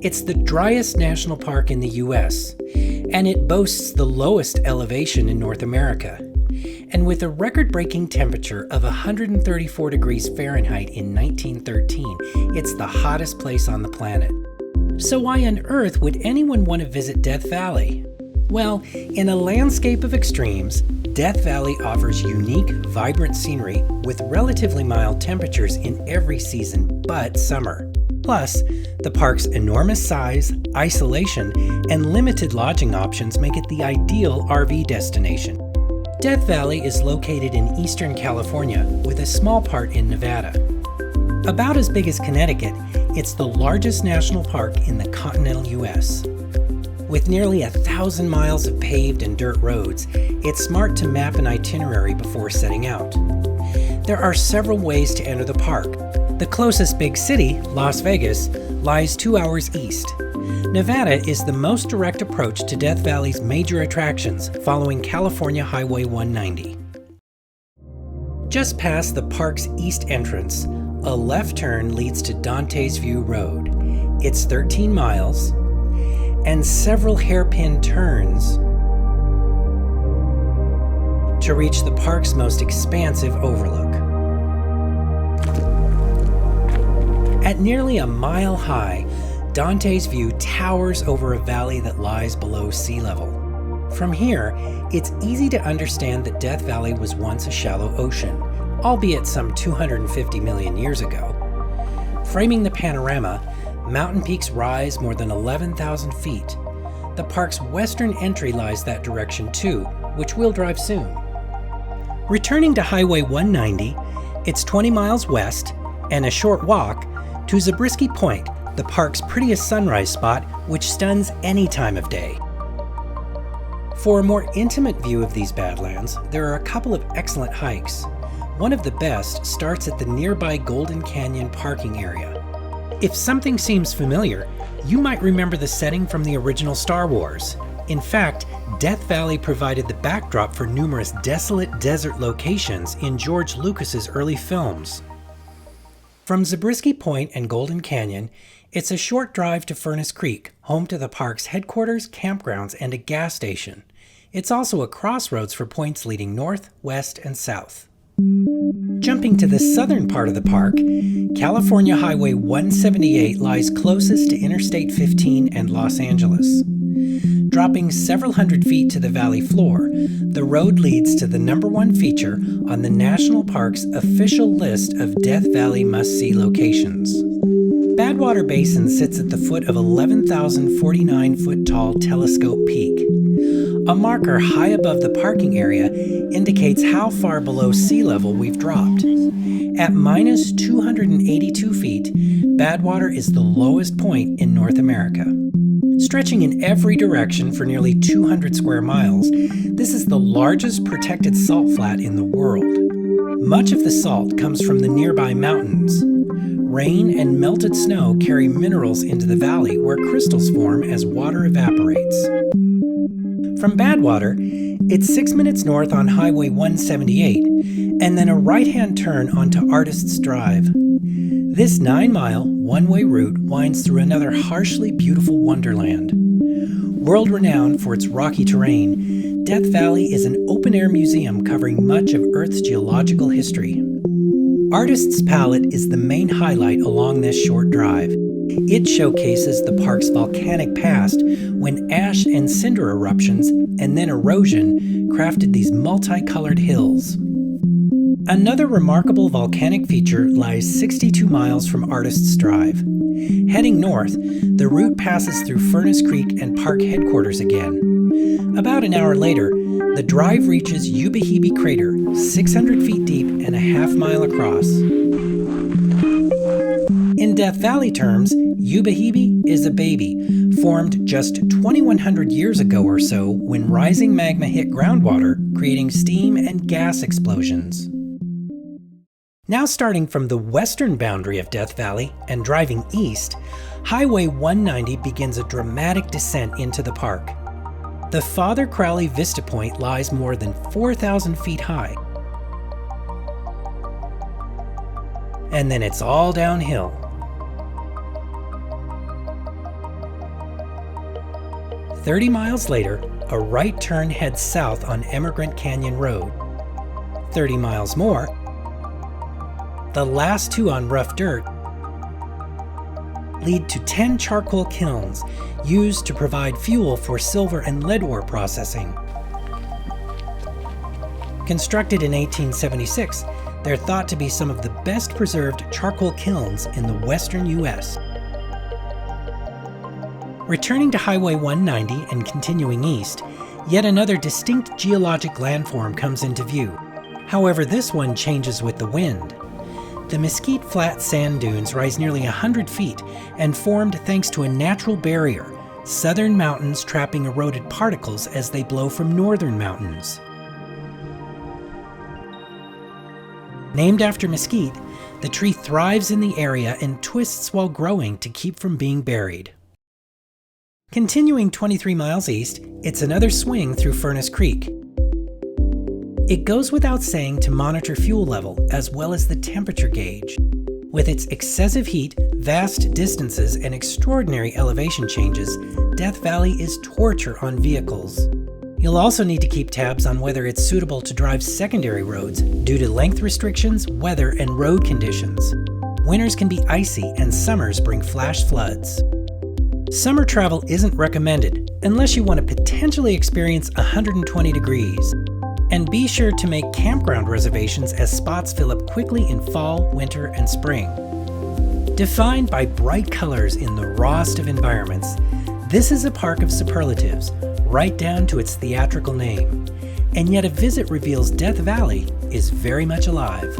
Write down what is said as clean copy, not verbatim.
It's the driest national park in the US, and it boasts the lowest elevation in North America. And with a record-breaking temperature of 134 degrees Fahrenheit in 1913, it's the hottest place on the planet. So why on earth would anyone want to visit Death Valley? Well, in a landscape of extremes, Death Valley offers unique, vibrant scenery with relatively mild temperatures in every season but summer. Plus, the park's enormous size, isolation, and limited lodging options make it the ideal RV destination. Death Valley is located in eastern California with a small part in Nevada. About as big as Connecticut, it's the largest national park in the continental US. With nearly 1,000 miles of paved and dirt roads, it's smart to map an itinerary before setting out. There are several ways to enter the park. The closest big city, Las Vegas, lies 2 hours east. Nevada is the most direct approach to Death Valley's major attractions, following California Highway 190. Just past the park's east entrance, a left turn leads to Dantes View Road. It's 13 miles, and several hairpin turns to reach the park's most expansive overlook. At nearly a mile high, Dantes View towers over a valley that lies below sea level. From here, it's easy to understand that Death Valley was once a shallow ocean, albeit some 250 million years ago. Framing the panorama, mountain peaks rise more than 11,000 feet. The park's western entry lies that direction too, which we'll drive soon. Returning to Highway 190, it's 20 miles west and a short walk to Zabriskie Point, the park's prettiest sunrise spot, which stuns any time of day. For a more intimate view of these Badlands, there are a couple of excellent hikes. One of the best starts at the nearby Golden Canyon parking area. If something seems familiar, you might remember the setting from the original Star Wars. In fact, Death Valley provided the backdrop for numerous desolate desert locations in George Lucas's early films. From Zabriskie Point and Golden Canyon, it's a short drive to Furnace Creek, home to the park's headquarters, campgrounds, and a gas station. It's also a crossroads for points leading north, west, and south. Jumping to the southern part of the park, California Highway 178 lies closest to Interstate 15 and Los Angeles. Dropping several hundred feet to the valley floor, the road leads to the #1 feature on the National Park's official list of Death Valley must-see locations. Badwater Basin sits at the foot of 11,049-foot-tall Telescope Peak. A marker high above the parking area indicates how far below sea level we've dropped. At minus 282 feet, Badwater is the lowest point in North America. Stretching in every direction for nearly 200 square miles, this is the largest protected salt flat in the world. Much of the salt comes from the nearby mountains. Rain and melted snow carry minerals into the valley where crystals form as water evaporates. From Badwater, it's 6 minutes north on Highway 178, and then a right-hand turn onto Artists Drive. This 9-mile, one-way route winds through another harshly beautiful wonderland. World-renowned for its rocky terrain, Death Valley is an open-air museum covering much of Earth's geological history. Artists' Palette is the main highlight along this short drive. It showcases the park's volcanic past when ash and cinder eruptions and then erosion crafted these multicolored hills. Another remarkable volcanic feature lies 62 miles from Artists Drive. Heading north, the route passes through Furnace Creek and park headquarters again. About an hour later, the drive reaches Ubehebe Crater, 600 feet deep and a half-mile across. In Death Valley terms, Ubehebe is a baby, formed just 2,100 years ago or so when rising magma hit groundwater, creating steam and gas explosions. Now starting from the western boundary of Death Valley and driving east, Highway 190 begins a dramatic descent into the park. The Father Crowley Vista Point lies more than 4,000 feet high. And then it's all downhill. 30 miles later, a right turn heads south on Emigrant Canyon Road. 30 miles more, the last two on rough dirt, lead to 10 charcoal kilns used to provide fuel for silver and lead ore processing. Constructed in 1876, they're thought to be some of the best preserved charcoal kilns in the western U.S. Returning to Highway 190 and continuing east, yet another distinct geologic landform comes into view. However, this one changes with the wind. The Mesquite Flat sand dunes rise nearly 100 feet and formed thanks to a natural barrier, southern mountains trapping eroded particles as they blow from northern mountains. Named after mesquite, the tree thrives in the area and twists while growing to keep from being buried. Continuing 23 miles east, it's another swing through Furnace Creek. It goes without saying to monitor fuel level as well as the temperature gauge. With its excessive heat, vast distances, and extraordinary elevation changes, Death Valley is torture on vehicles. You'll also need to keep tabs on whether it's suitable to drive secondary roads due to length restrictions, weather, and road conditions. Winters can be icy and summers bring flash floods. Summer travel isn't recommended unless you want to potentially experience 120 degrees. And be sure to make campground reservations as spots fill up quickly in fall, winter, and spring. Defined by bright colors in the rawest of environments, this is a park of superlatives, right down to its theatrical name. And yet a visit reveals Death Valley is very much alive.